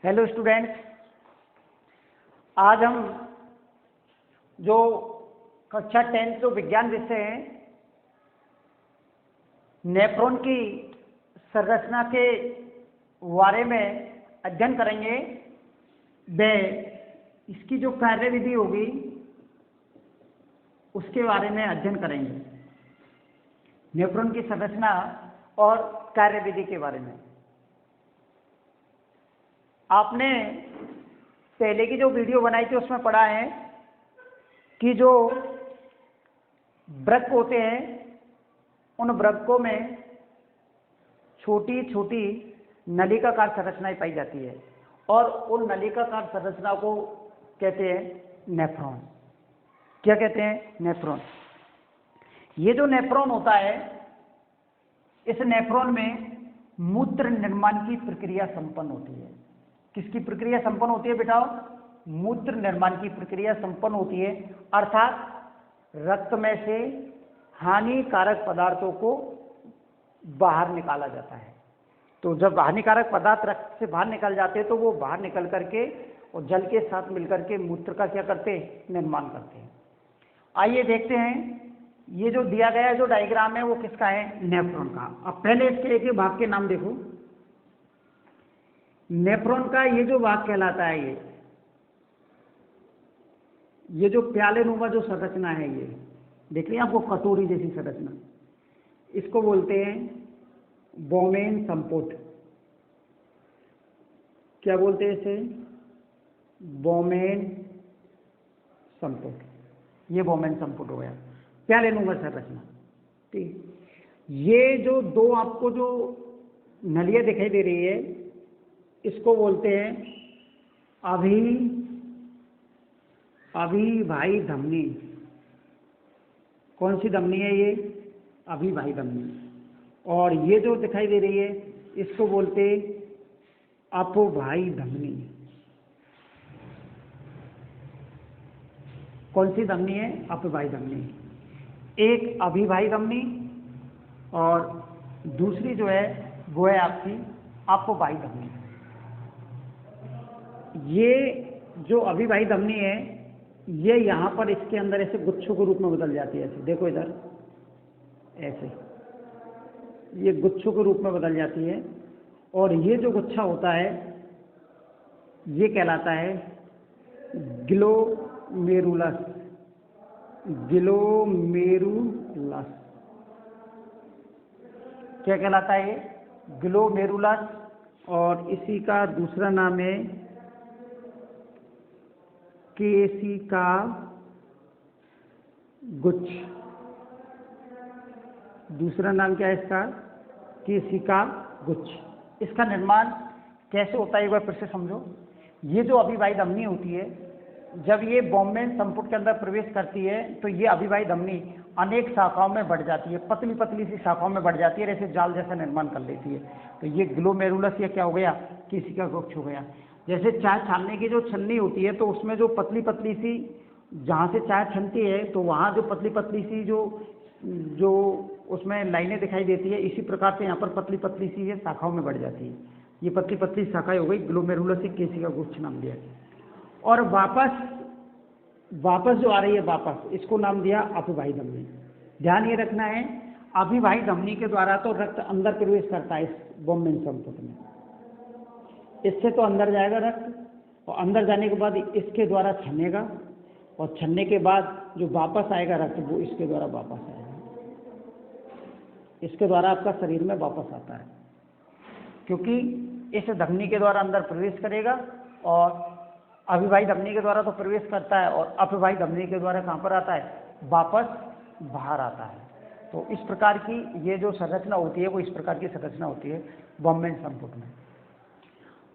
Hello students, आज हम जो कक्षा 10 जो विज्ञान विषय है नेफ्रॉन की संरचना के बारे में अध्ययन करेंगे। व इसकी जो कार्यविधि होगी उसके बारे में अध्ययन करेंगे, नेफ्रॉन की संरचना और कार्यविधि के बारे में। आपने पहले की जो वीडियो बनाई थी उसमें पढ़ा है कि जो वृक्क होते हैं उन वृक्कों में छोटी छोटी नलिकाकार संरचनाएं पाई जाती है और उन नलिकाकार संरचना को कहते हैं नेफ्रॉन। क्या कहते हैं? नेफ्रॉन। ये जो नेफ्रॉन होता है, इस नेफ्रॉन में मूत्र निर्माण की प्रक्रिया संपन्न होती है। किसकी प्रक्रिया संपन्न होती है बेटा? मूत्र निर्माण की प्रक्रिया संपन्न होती है, अर्थात रक्त में से हानिकारक पदार्थों को बाहर निकाला जाता है। तो जब हानिकारक पदार्थ रक्त से बाहर निकल जाते हैं तो वो बाहर निकल करके और जल के साथ मिलकर के मूत्र का क्या करते हैं? निर्माण करते हैं। आइए देखते हैं, ये जो दिया गया जो डायग्राम है वो किसका है? नेफ्रॉन का। अब पहले इसके एक एक भाग के नाम देखो। नेफ्रॉन का ये जो भाग कहलाता है, ये जो प्याले नुमा जो संरचना है, ये देख लिया आपको, कटोरी जैसी संरचना, इसको बोलते हैं बोमेन संपुट। क्या बोलते हैं इसे? बोमेन संपुट। ये बोमेन संपुट हो गया, प्याले नुमा संरचना। ठीक, ये जो दो आपको जो नलियां दिखाई दे रही है इसको बोलते हैं अभिभाई धमनी। कौन सी धमनी है ये? अभिभाई धमनी। और ये जो दिखाई दे रही है इसको बोलते अपोभाई धमनी। कौन सी धमनी है? अपोभाई धमनी। एक अभिभाई धमनी और दूसरी जो है वो है आपकी अपोभाई धमनी। ये जो अभिभाई धमनी है ये यहाँ पर इसके अंदर ऐसे गुच्छों के रूप में बदल जाती है। ऐसे देखो इधर, ऐसे ये गुच्छों के रूप में बदल जाती है। और ये जो गुच्छा होता है ये कहलाता है ग्लोमेरुलस। ग्लोमेरुलस क्या कहलाता है? ये ग्लोमेरुलस। और इसी का दूसरा नाम है केशिका गुच्छ। दूसरा नाम क्या है इसका? केशिका गुच्छ। इसका निर्माण कैसे होता है एक बार फिर से समझो। ये जो अभिभाई धमनी होती है, जब ये बोमेन संपुट के अंदर प्रवेश करती है तो ये अभिभाई धमनी अनेक शाखाओं में बढ़ जाती है, पतली पतली सी शाखाओं में बढ़ जाती है, ऐसे जाल जैसा निर्माण कर लेती है। तो ये ग्लोमेरुलस या क्या हो गया? केशिका गुच्छ हो गया। जैसे चाय छानने की जो छन्नी होती है तो उसमें जो पतली पतली सी, जहाँ से चाय छनती है तो वहाँ जो पतली पतली सी जो उसमें लाइनें दिखाई देती है, इसी प्रकार से यहाँ पर पतली पतली सी ये शाखाओं में बढ़ जाती है। ये पतली पतली शाखाएं हो गई, ग्लोमेरुलस से केशिका गुच्छ नाम दिया। और वापस जो आ रही है वापस, इसको नाम दिया अभिभाई धमनी। ध्यान ये रखना है, अभिभाई धमनी के द्वारा तो रक्त अंदर प्रवेश करता है इस बोमेन संपुट में, इससे तो अंदर जाएगा रक्त, और अंदर जाने के बाद इसके द्वारा छनेगा, और छनने के बाद जो वापस आएगा रक्त वो इसके द्वारा वापस आएगा, इसके द्वारा आपका शरीर में वापस आता है। क्योंकि इस धमनी के द्वारा अंदर प्रवेश करेगा और अभिभाई धमनी के द्वारा तो प्रवेश करता है और अपभाई धमनी के द्वारा कहाँ पर आता है? वापस बाहर आता है। तो इस प्रकार की ये जो संरचना होती है वो इस प्रकार की संरचना होती है बोमेन संपुट में।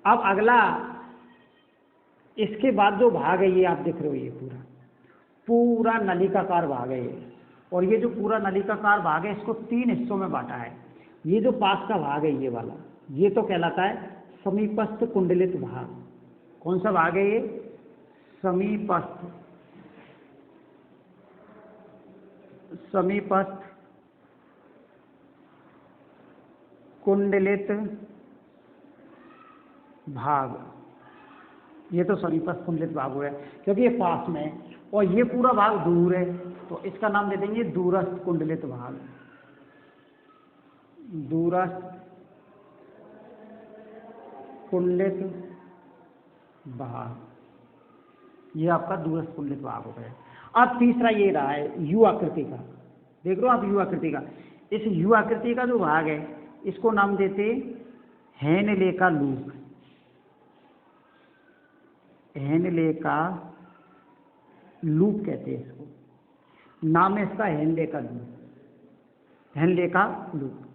अब अगला, इसके बाद जो भाग है ये आप देख रहे हो, ये पूरा नलिकाकार भाग है ये। और ये जो पूरा नलिकाकार भाग है इसको 3 हिस्सों में बांटा है। ये जो पास का भाग है ये वाला, ये तो कहलाता है समीपस्थ कुंडलित भाग। कौन सा भाग है ये? समीपस्थ कुंडलित भाग। ये तो समीपस्थ कुंडलित भाग हुआ है क्योंकि ये पास में है, और ये पूरा भाग दूर है, तो इसका नाम दे देंगे दूरस्थ कुंडलित भाग। दूरस्थ कुंडलित भाग, ये आपका दूरस्थ कुंडलित भाग हो गया। अब तीसरा ये रहा है यू आकृति का। देख रहे हो आप यू आकृति का। इस यू आकृति का जो भाग है इसको नाम देते हेनले का लूप। हेनले का लूप कहते हैं इसको, नाम है इसका हेनले का लूप। हेनले का लूप।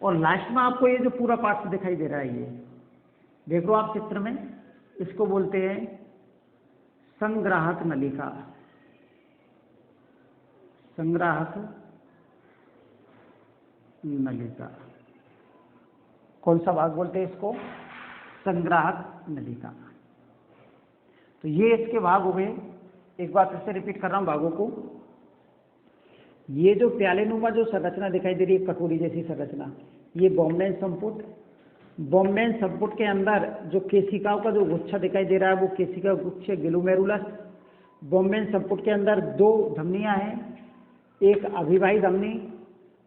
और लास्ट में आपको ये जो पूरा पार्ट दिखाई दे रहा है, ये देखो आप चित्र में, इसको बोलते हैं संग्राहक नलिका। संग्राहक नलिका। कौन सा भाग बोलते हैं इसको? संग्राहक नलिका। तो ये इसके भाग हो गए। एक बार फिर से रिपीट कर रहा हूं भागों को। ये जो प्यालेनुमा जो संरचना दिखाई दे रही है, कटोरी जैसी संरचना, ये बॉम्बेन संपुट। बॉम्बेन संपुट के अंदर जो केशिकाओं का जो गुच्छा दिखाई दे रहा है वो केशिका गुच्छ ग्लोमेरुलस। बॉम्बेन संपुट के अंदर दो धमनियां हैं, एक अभिवाही धमनी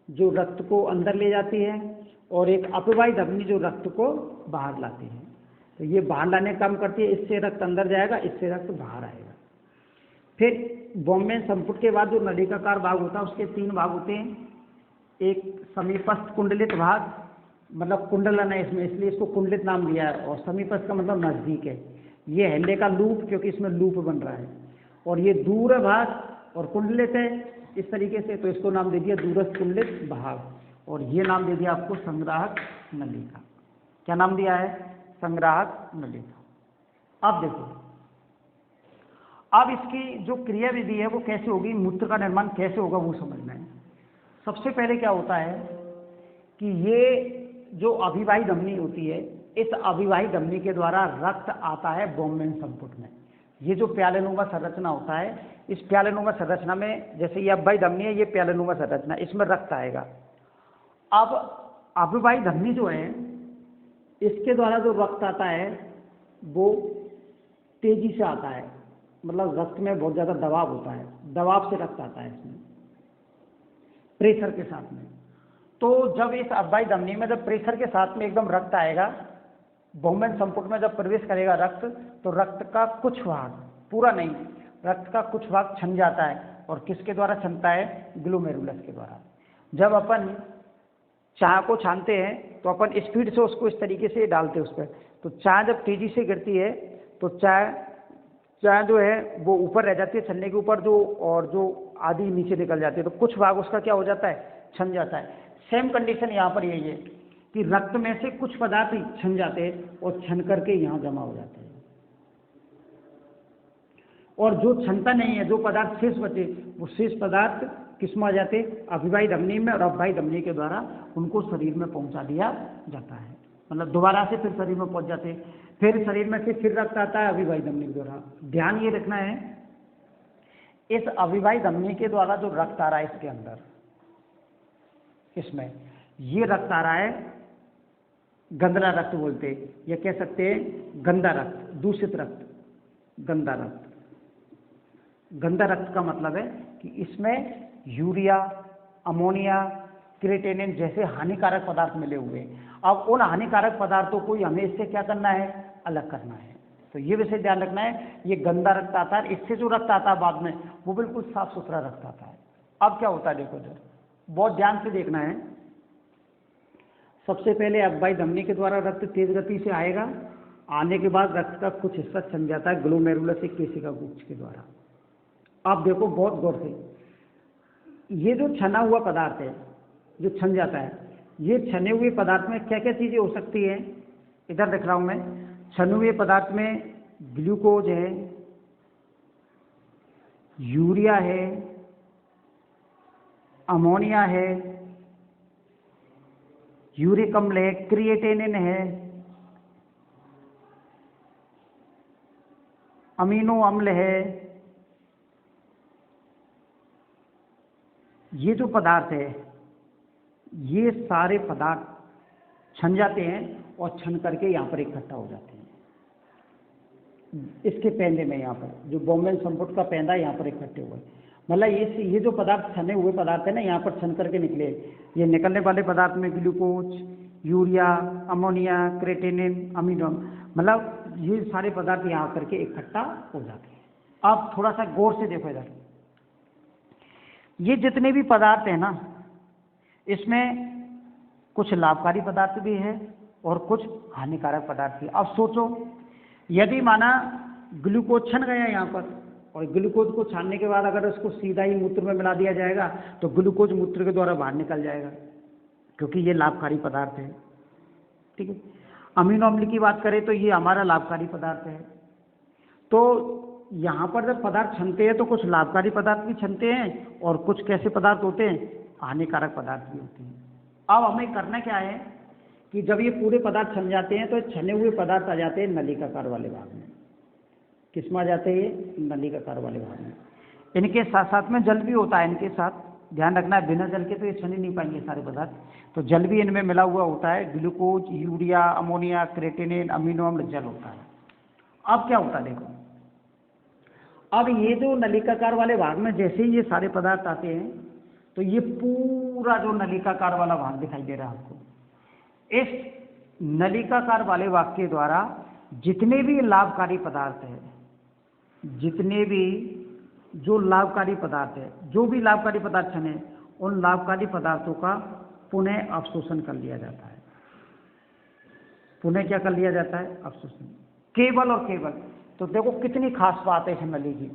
जो रक्त को अंदर ले जाती है और एक अपवाही धमनी जो रक्त को बाहर लाती है। तो ये बाहर लाने का काम करती है, इससे रक्त अंदर जाएगा, इससे रक्त बाहर आएगा। फिर बॉम्बेन संपुट के बाद जो नलिकाकार भाग होता है उसके तीन भाग होते हैं। एक समीपस्थ कुंडलित भाग, मतलब कुंडलन है इसमें, इसलिए इसको कुंडलित नाम दिया है, और समीपस्थ का मतलब नजदीक है। ये हेनले का लूप क्योंकि इसमें लूप बन रहा है, और ये दूर भाग और कुंडलित है इस तरीके से, तो इसको नाम दे दिया दूरस्थ कुंडलित भाग, और ये नाम दे दिया आपको संग्राहक नलिका। क्या नाम दिया है? संग्राहक नलिका। अब देखो, अब इसकी जो क्रिया विधि है वो कैसे होगी, मूत्र का निर्माण कैसे होगा वो समझना है। सबसे पहले क्या होता है कि ये जो अभिवाही धमनी होती है, इस अभिवाही धमनी के द्वारा रक्त आता है बॉम्बेन संपुट में। ये जो प्यालेनुमा संरचना होता है, इस प्यालेनुमा संरचना में, जैसे ये अभिवाही धमनी है, ये प्यालेनुमा संरचना, इसमें रक्त आएगा। अब अभिवाही धमनी जो है, इसके द्वारा जो रक्त आता है वो तेजी से आता है, मतलब रक्त में बहुत ज़्यादा दबाव होता है, दबाव से रक्त आता है इसमें, प्रेशर के साथ में। तो जब इस अभिवाही धमनी में जब प्रेशर के साथ में एकदम रक्त आएगा, बॉम्बेन संपुट में जब प्रवेश करेगा रक्त, तो रक्त का कुछ भाग, पूरा नहीं, रक्त का कुछ भाग छन जाता है। और किसके द्वारा छनता है? ग्लोमेरुलस के द्वारा। जब अपन चाय को छानते हैं तो अपन स्पीड से उसको इस तरीके से डालते हैं उस पर, तो चाय जब तेजी से गिरती है तो चाय जो है वो ऊपर रह जाती है छन्ने के ऊपर, जो और जो आधी नीचे निकल जाती है, तो कुछ भाग उसका क्या हो जाता है? छन जाता है। सेम कंडीशन यहाँ पर यही है कि रक्त में से कुछ पदार्थ छन जाते हैं और छन करके यहाँ जमा हो जाते हैं, और जो क्षमता नहीं है, जो पदार्थ शेष बचे, वो शेष पदार्थ किसमें आ जाते? अभिवाही धमनी में, और अभिवाही धमनी के द्वारा उनको शरीर में पहुंचा दिया जाता है, मतलब दोबारा से फिर शरीर में पहुंच जाते हैं। फिर शरीर में से फिर रक्त आता है अभिवाही धमनी के द्वारा। ध्यान ये रखना है, इस अभिवाही धमनी के द्वारा जो रक्त आ रहा है इसके अंदर, इसमें ये रक्त आ रहा है, गंदला रक्त बोलते हैं, या कह सकते हैं गंदा रक्त, दूषित रक्त, गंदा रक्त। गंदा रक्त का मतलब है कि इसमें यूरिया, अमोनिया, क्रिएटिनिन जैसे हानिकारक पदार्थ मिले हुए हैं। अब उन हानिकारक पदार्थों को हमें इससे क्या करना है? अलग करना है। तो ये विषय ध्यान रखना है, ये गंदा रक्त आता है, इससे जो रक्त आता है बाद में वो बिल्कुल साफ सुथरा रक्त आता है। अब क्या होता है देखो, जो बहुत ध्यान से देखना है। सबसे पहले अभिवाही धमनी के द्वारा रक्त तेज गति से आएगा, आने के बाद रक्त का कुछ हिस्सा छन जाता है ग्लोमेरुलस एक केशिका गुच्छ के द्वारा। आप देखो बहुत गौर से, ये जो छना हुआ पदार्थ है, जो छन जाता है, ये छने हुए पदार्थ में क्या क्या चीजें हो सकती है? इधर देख रहा हूं मैं, छने हुए पदार्थ में ग्लूकोज है, यूरिया है, अमोनिया है, यूरिक अम्ल है, क्रिएटिनिन है, अमीनो अम्ल है। ये जो पदार्थ है, ये सारे पदार्थ छन जाते हैं और छन करके यहाँ पर इकट्ठा हो जाते हैं। इसके पेंदे में, यहाँ पर जो बोम्बेन संपुट का पेंदा यहाँ पर इकट्ठे हुए, मतलब ये जो पदार्थ छने हुए पदार्थ है ना, यहाँ पर छन करके निकले, ये निकलने वाले पदार्थ में glucose, urea, ammonia, creatinine, amino, मतलब ये सारे पदार्थ यहाँ करके इकट्ठा हो जाते हैं। अब थोड़ा सा गौर से देखो इधर, ये जितने भी पदार्थ हैं ना, इसमें कुछ लाभकारी पदार्थ भी है और कुछ हानिकारक पदार्थ भी। अब सोचो, यदि माना ग्लूकोज छन गया यहाँ पर, और ग्लूकोज को छानने के बाद अगर उसको सीधा ही मूत्र में मिला दिया जाएगा तो ग्लूकोज मूत्र के द्वारा बाहर निकल जाएगा, क्योंकि ये लाभकारी पदार्थ है। ठीक है, अमीनो अम्ल की बात करें तो ये हमारा लाभकारी पदार्थ है। तो यहाँ पर जब पदार्थ छनते हैं तो कुछ लाभकारी पदार्थ भी छनते हैं और कुछ कैसे पदार्थ होते हैं, हानिकारक पदार्थ भी होते हैं। अब हमें करना क्या है कि जब ये पूरे पदार्थ छन जाते हैं तो छने हुए पदार्थ आ जाते हैं नलिकाकार वाले भाग में। किसमें आ जाते हैं ये? नलिकाकार वाले भाग में। इनके साथ साथ में जल भी होता है, इनके साथ ध्यान रखना है, बिना जल के तो ये छन ही नहीं पाएंगे सारे पदार्थ, तो जल भी इनमें मिला हुआ होता है। Glucose, urea, ammonia, creatinine, amino अम्ल, जल होता है। अब क्या होता है देखो, अब ये जो नलिकाकार वाले भाग में जैसे ही ये सारे पदार्थ आते हैं तो ये पूरा जो नलिकाकार वाला भाग दिखाई दे रहा है आपको, इस नलिकाकार वाले भाग के द्वारा जितने भी लाभकारी पदार्थ है, जितने भी जो लाभकारी पदार्थ है, जो भी लाभकारी पदार्थ छने, उन लाभकारी पदार्थों का पुनः अवशोषण कर लिया जाता है। पुनः क्या कर लिया जाता है? अवशोषण। केवल और केवल, तो देखो कितनी खास बात है इस नली की।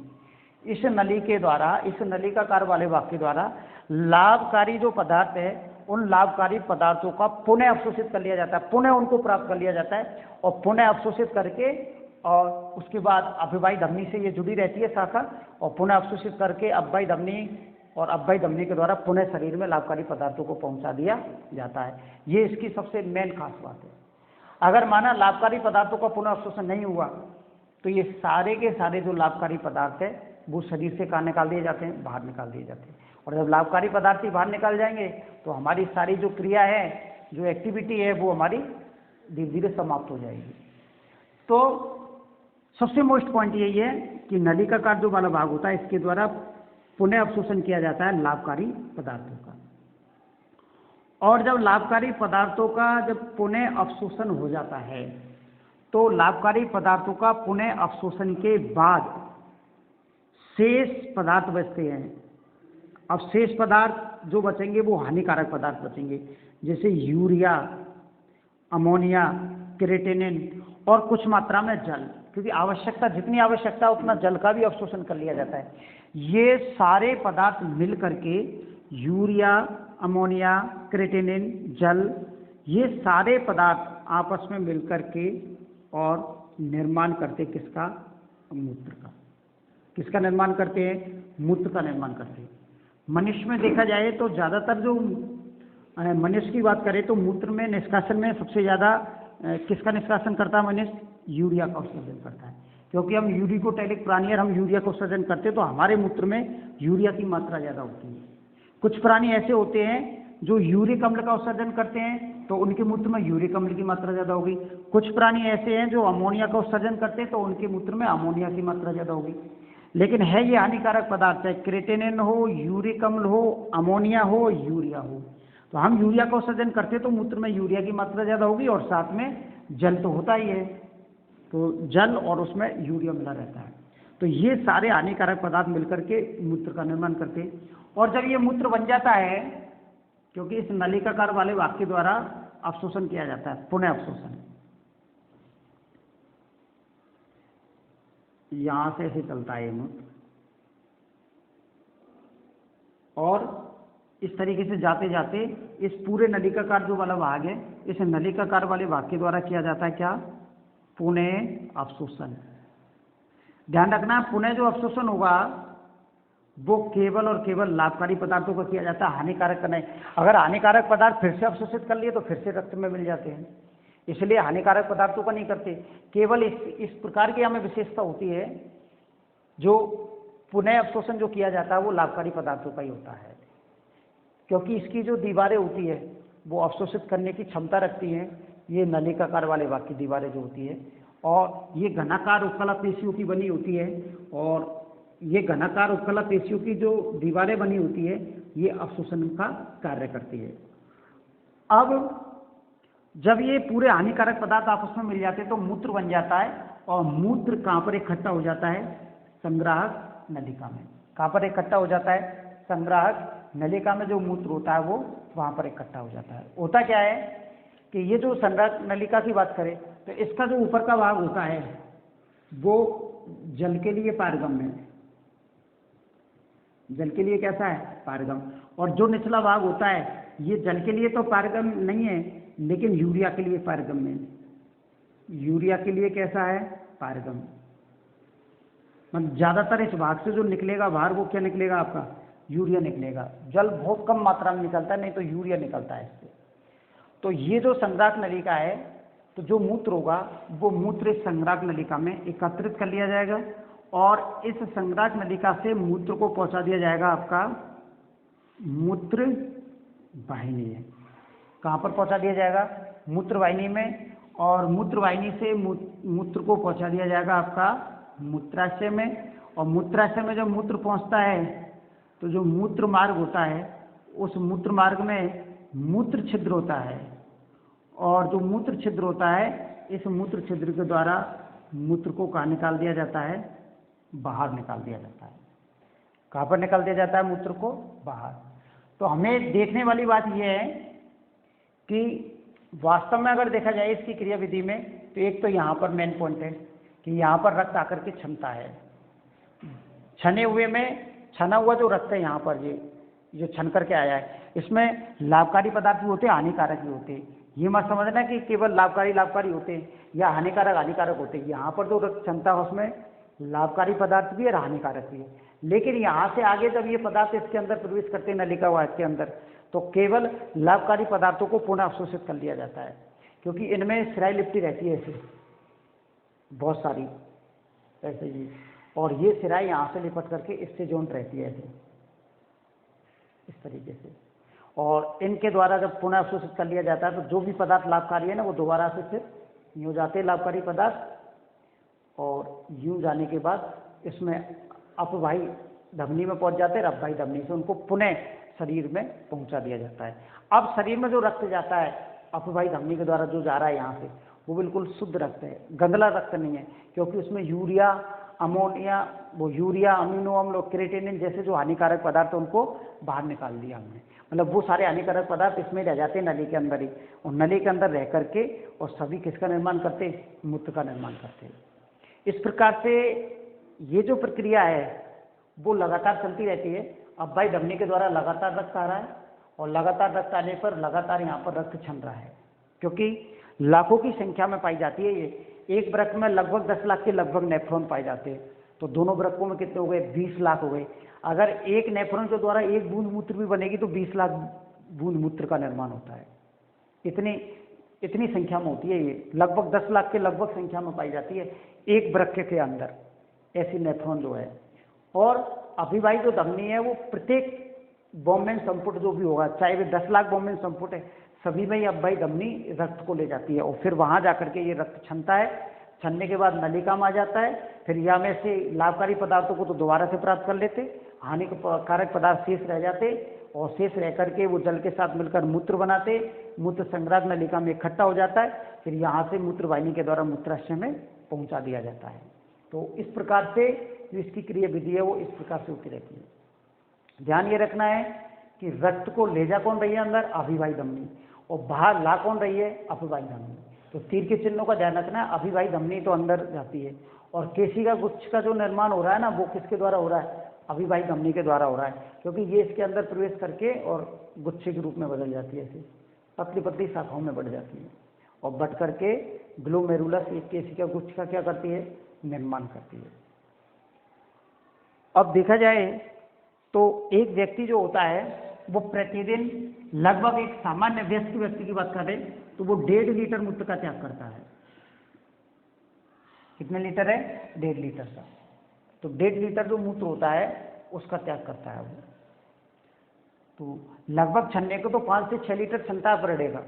इस नली के द्वारा, इस नलिकाकार वाले भाग के द्वारा लाभकारी जो पदार्थ है, उन लाभकारी पदार्थों का पुनः अवशोषित कर लिया जाता है, पुनः उनको प्राप्त कर लिया जाता है, और पुनः अवशोषित करके और उसके बाद अभिवाही धमनी से ये जुड़ी रहती है शाखा, और पुनः अवशोषित करके अव्ययी धमनी और अव्ययी धमनी के द्वारा पुनः शरीर में लाभकारी पदार्थों को पहुंचा दिया जाता है। ये इसकी सबसे मेन खास बात है। अगर माना लाभकारी पदार्थों का पुनः अवशोषण नहीं हुआ तो ये सारे के सारे जो लाभकारी पदार्थ है वो शरीर से कहाँ निकाल दिए जाते हैं? बाहर निकाल दिए जाते हैं। और जब लाभकारी पदार्थ ही बाहर निकाल जाएंगे तो हमारी सारी जो क्रिया है, जो एक्टिविटी है, वो हमारी धीरे धीरे समाप्त हो जाएगी। तो सबसे मोस्ट पॉइंट यही है कि नलिकाकार जो वाला भाग होता है, इसके द्वारा पुनः अवशोषण किया जाता है लाभकारी पदार्थों का। और जब लाभकारी पदार्थों का जब पुनः अवशोषण हो जाता है तो लाभकारी पदार्थों का पुनः अवशोषण के बाद शेष पदार्थ बचते हैं। अब शेष पदार्थ जो बचेंगे वो हानिकारक पदार्थ बचेंगे, जैसे यूरिया, अमोनिया, क्रेटिनिन और कुछ मात्रा में जल, क्योंकि आवश्यकता, जितनी आवश्यकता उतना जल का भी अवशोषण कर लिया जाता है। ये सारे पदार्थ मिल करके यूरिया, अमोनिया, क्रेटिनिन, जल, ये सारे पदार्थ आपस में मिल करके और निर्माण करते किसका? मूत्र का। किसका निर्माण करते हैं? मूत्र का निर्माण करते हैं। मनुष्य में देखा जाए तो ज़्यादातर जो मनुष्य की बात करें तो मूत्र में निष्कासन में सबसे ज़्यादा किसका निष्कासन करता है मनुष्य? यूरिया का उत्सर्जन करता है, क्योंकि हम यूरिकोटैलिक प्राणी हैं, हम यूरिया का उत्सर्जन करते हैं तो हमारे मूत्र में यूरिया की मात्रा ज़्यादा होती है। कुछ प्राणी ऐसे होते हैं जो यूरिक अम्ल का उत्सर्जन करते हैं तो उनके मूत्र में यूरिक अम्ल की मात्रा ज़्यादा होगी। कुछ प्राणी ऐसे हैं जो अमोनिया का उत्सर्जन करते हैं तो उनके मूत्र में अमोनिया की मात्रा ज़्यादा होगी। लेकिन है ये हानिकारक पदार्थ है, क्रेटिनिन हो, यूरिक अम्ल हो, अमोनिया हो, यूरिया हो। तो हम यूरिया का उत्सर्जन करते तो मूत्र में यूरिया की मात्रा ज़्यादा होगी और साथ में जल तो होता ही है, तो जल और उसमें यूरिया मिला रहता है। तो ये सारे हानिकारक पदार्थ मिलकर के मूत्र का निर्माण करते हैं। और जब ये मूत्र बन जाता है, क्योंकि इस नलिकाकार वाले भाग के द्वारा अवशोषण किया जाता है, पुनः अवशोषण, यहां से ऐसे चलता है मूत्र, और इस तरीके से जाते जाते इस पूरे नलिकाकार जो वाला भाग है, इस नलिकाकार वाले भाग के द्वारा किया जाता है क्या? पुनः अवशोषण। ध्यान रखना, पुनः जो अवशोषण होगा वो केवल और केवल लाभकारी पदार्थों का किया जाता है, हानिकारक का नहीं। अगर हानिकारक पदार्थ फिर से अवशोषित कर लिए तो फिर से रक्त में मिल जाते हैं, इसलिए हानिकारक पदार्थों का नहीं करते। केवल इस प्रकार की हमें विशेषता होती है, जो पुनः अवशोषण जो किया जाता है वो लाभकारी पदार्थों का ही होता है, क्योंकि इसकी जो दीवारें होती है वो अवशोषित करने की क्षमता रखती हैं। ये नलिकाकार वाले भाग की दीवारें जो होती है और ये घनाकार उपकला पेशियों की बनी होती है, और ये घनाकार उपकला पेशियों की जो दीवारें बनी होती है ये अवशोषण का कार्य करती है। अब जब ये पूरे हानिकारक पदार्थ आपस में मिल जाते हैं तो मूत्र बन जाता है, और मूत्र कहाँ पर इकट्ठा हो जाता है? संग्राहक नलिका में। कहाँ पर इकट्ठा हो जाता है? संग्राहक नलिका में जो मूत्र होता है वो वहाँ पर इकट्ठा हो जाता है। होता क्या है कि ये जो संग्राहक नलिका की बात करें तो इसका जो ऊपर का भाग होता है वो जल के लिए पारगम्य है। जल के लिए कैसा है? पारगम। और जो निचला भाग होता है ये जल के लिए तो पारगम नहीं है, लेकिन यूरिया के लिए पारगम्य है। यूरिया के लिए कैसा है? पारगम। मतलब ज्यादातर इस भाग से जो निकलेगा बाहर वो क्या निकलेगा? आपका यूरिया निकलेगा। जल बहुत कम मात्रा में निकलता है, नहीं तो यूरिया निकलता है इससे। तो ये जो संग्राहक नलिका है, तो जो मूत्र होगा वो मूत्र इस संग्राहक नलिका में एकत्रित कर लिया जाएगा, और इस संग्राहक नलिका से मूत्र को पहुंचा दिया जाएगा आपका मूत्र वाहिनी है। कहाँ पर पहुंचा दिया जाएगा? मूत्र वाहिनी में। और मूत्र वाहिनी से मूत्र को पहुंचा दिया जाएगा आपका मूत्राशय में, और मूत्राशय में जब मूत्र पहुंचता है तो जो मूत्र मार्ग होता है उस मूत्र मार्ग में मूत्र छिद्र होता है, और जो मूत्र छिद्र होता है इस मूत्र छिद्र के द्वारा मूत्र को कहाँ निकाल दिया जाता है? बाहर निकाल दिया जाता है। कहाँ पर निकाल दिया जाता है मूत्र को? बाहर। तो हमें देखने वाली बात यह है कि वास्तव में अगर देखा जाए इसकी क्रिया विधि में, तो एक तो यहाँ पर मेन पॉइंट है कि यहाँ पर रक्त आकर के क्षमता है। छने हुए में छना हुआ जो रक्त है यहाँ पर ये जो छन करके आया है, इसमें लाभकारी पदार्थ भी होते हैं, हानिकारक भी होते हैं। ये मत समझना कि केवल लाभकारी होते हैं या हानिकारक होते हैं। यहाँ पर जो रक्त क्षमता है उसमें लाभकारी पदार्थ भी है और हानिकारक भी है। लेकिन यहाँ से आगे जब ये पदार्थ इसके अंदर प्रवेश करते हैं नलिका वाहिनी के अंदर, तो केवल लाभकारी पदार्थों को पुनः अवशोषित कर लिया जाता है, क्योंकि इनमें सिराई लिपटी रहती है ऐसे बहुत सारी ऐसे ही, और ये सिराई यहाँ से लिपट करके इससे जॉइंट रहती है ऐसे इस तरीके से, और इनके द्वारा जब पुनः अवशोषित कर लिया जाता है तो जो भी पदार्थ लाभकारी है ना वो दोबारा से फिर यूँ जाते हैं लाभकारी पदार्थ, और यूँ जाने के बाद इसमें अपवाही धमनी में पहुंच जाते हैं, अपवाही धमनी से उनको पुनः शरीर में पहुंचा दिया जाता है। अब शरीर में जो रक्त जाता है अपवाही धमनी के द्वारा जो जा रहा है यहाँ से, वो बिल्कुल शुद्ध रक्त है, गंदला रक्त नहीं है, क्योंकि उसमें यूरिया, अमोनिया, वो यूरिया, अमीनो अम्ल और क्रिएटिनिन जैसे जो हानिकारक पदार्थ उनको बाहर निकाल दिया हमने। मतलब वो सारे हानिकारक पदार्थ इसमें रह जाते हैं नली के अंदर ही, और नली के अंदर रह करके और सभी किसका निर्माण करते हैं? मूत्र का निर्माण करते हैं। इस प्रकार से ये जो प्रक्रिया है वो लगातार चलती रहती है। अब भाई धमनी के द्वारा लगातार रक्त आ रहा है, और लगातार रक्त आने पर लगातार यहाँ पर रक्त छन रहा है, क्योंकि लाखों की संख्या में पाई जाती है। ये एक वृक्क में लगभग 10 लाख के लगभग नेफ्रॉन पाए जाते हैं, तो दोनों वृक्कों में कितने हो गए? 20 लाख हो गए। अगर एक नेफ्रॉन के द्वारा एक बूंद मूत्र भी बनेगी तो 20 लाख बूंद मूत्र का निर्माण होता है। इतनी संख्या में होती है ये, लगभग 10 लाख के लगभग संख्या में पाई जाती है एक वृक्क के अंदर ऐसी नेफ्रॉन जो है। और अभिवाही जो धमनी है वो प्रत्येक बोमेन संपुट जो भी होगा, चाहे वे 10 लाख बोमेन संपुट है, सभी में ये अभिवाही धमनी रक्त को ले जाती है, और फिर वहां जाकर के ये रक्त छनता है। छनने के बाद नलिका में आ जाता है, फिर यहाँ में से लाभकारी पदार्थों को तो दोबारा से प्राप्त कर लेते, हानिकारक पदार्थ शेष रह जाते, और शेष रह करके वो जल के साथ मिलकर मूत्र बनाते। मूत्र संग्राहक नलिका में इकट्ठा हो जाता है, फिर यहाँ से मूत्र वाहिनी के द्वारा मूत्राशय में पहुँचा दिया जाता है। तो इस प्रकार से जो इसकी क्रिया विधि है वो इस प्रकार से होती रहती है। ध्यान ये रखना है कि रक्त को ले जा कौन रही है अंदर? अभिवाही धमनी, और बाहर ला कौन रही है? अपवाही धमनी। तो तीर के चिन्हों का ध्यान रखना है, अभिवाही धमनी तो अंदर जाती है, और केशिका गुच्छ का जो निर्माण हो रहा है ना वो किसके द्वारा हो रहा है? अभिवाही धमनी के द्वारा हो रहा है, क्योंकि ये इसके अंदर प्रवेश करके और गुच्छे के रूप में बदल जाती है, ऐसे पतली पतली शाखाओं में बढ़ जाती है, और बढ़ करके ग्लोमेरुलस एक केशिका गुच्छ का क्या करती है? निर्माण करती है। अब देखा जाए तो एक व्यक्ति जो होता है वो प्रतिदिन लगभग, एक सामान्य वयस्क व्यक्ति की बात करें तो वो 1.5 लीटर मूत्र का त्याग करता है। कितने लीटर है? 1.5 लीटर का। तो 1.5 लीटर जो मूत्र होता है उसका त्याग करता है वो। तो लगभग छन्ने को तो 5 से 6 लीटर क्षमता पर रहेगा,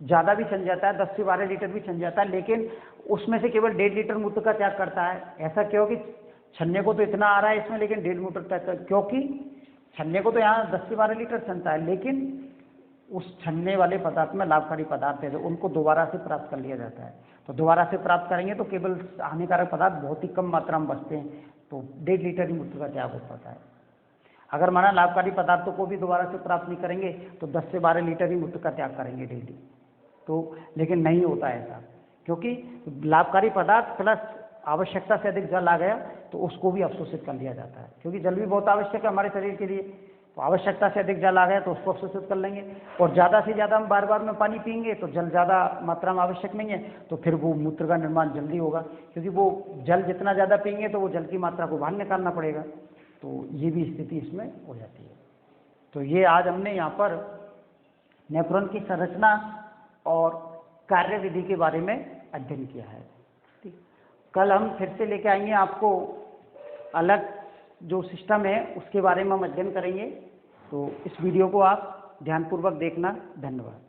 ज़्यादा भी छन जाता है, 10 से 12 लीटर भी छन जाता है, लेकिन उसमें से केवल 1.5 लीटर मूत्र का त्याग करता है। ऐसा क्यों कि छनने को तो इतना आ रहा है इसमें, लेकिन 1.5 लीटर, क्योंकि छनने को तो यहाँ 10 से 12 लीटर छनता है, लेकिन उस छनने वाले पदार्थ में लाभकारी पदार्थ है, तो उनको दोबारा से प्राप्त कर लिया जाता है। तो दोबारा से प्राप्त करेंगे तो केवल हानिकारक पदार्थ बहुत ही कम मात्रा में बचते हैं, तो 1.5 लीटर ही मूत्र का त्याग हो पाता है। अगर माना लाभकारी पदार्थों को भी दोबारा से प्राप्त नहीं करेंगे तो 10 से 12 लीटर ही मूत्र का त्याग करेंगे डेली। तो लेकिन नहीं होता ऐसा, क्योंकि लाभकारी पदार्थ प्लस आवश्यकता से अधिक जल आ गया तो उसको भी अवशोषित कर लिया जाता है, क्योंकि जल भी बहुत आवश्यक है हमारे शरीर के लिए। तो आवश्यकता से अधिक जल आ गया तो उसको अवशोषित कर लेंगे, और ज़्यादा से ज़्यादा हम बार बार में पानी पिएंगे तो जल ज़्यादा मात्रा में आवश्यक नहीं है, तो फिर वो मूत्र का निर्माण जल्दी होगा, क्योंकि वो जल जितना ज़्यादा पिएंगे तो वो जल की मात्रा को बाहर निकालना पड़ेगा। तो ये भी स्थिति इसमें हो जाती है। तो ये आज हमने यहाँ पर नेफ्रॉन की संरचना और कार्य विधि के बारे में अध्ययन किया है। ठीक, कल हम फिर से लेके आएंगे आपको अलग जो सिस्टम है उसके बारे में हम अध्ययन करेंगे। तो इस वीडियो को आप ध्यानपूर्वक देखना। धन्यवाद।